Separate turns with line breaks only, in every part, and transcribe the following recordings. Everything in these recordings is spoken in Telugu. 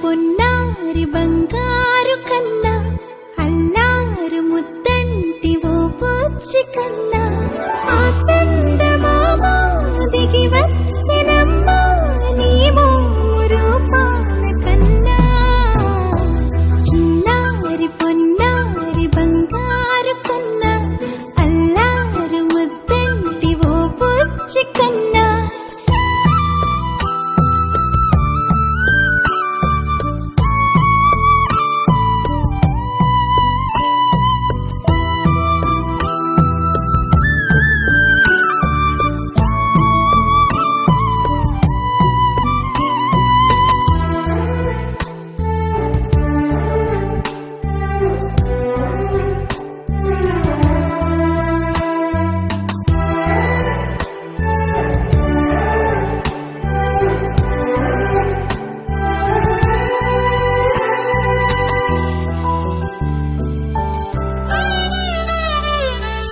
పొన్నారి బంగారు కన్నా అల్లారు ముద్దంటి ఓ పూచి కన్నా ఆ చందమామ దిగి వచ్చినమ్మా నీ రూపాల కన్నా చిన్నారి పొన్నారి బంగారు కన్నా అల్లారు ముద్దంటి ఓ పూచి కన్నా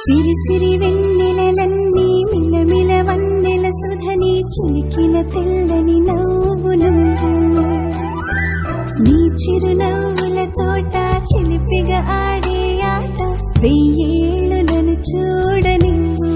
సిరి సిరి వెన్నెలలన్నీ మిలమిల వన్నెల సుధని చిలికిన తెల్లని నవ్వు నువ్వు నీ చిరునవ్వుల తోట చిలిపిగా ఆడే ఆట వెయ్యేళ్ళు నన్ను చూడనివ్వు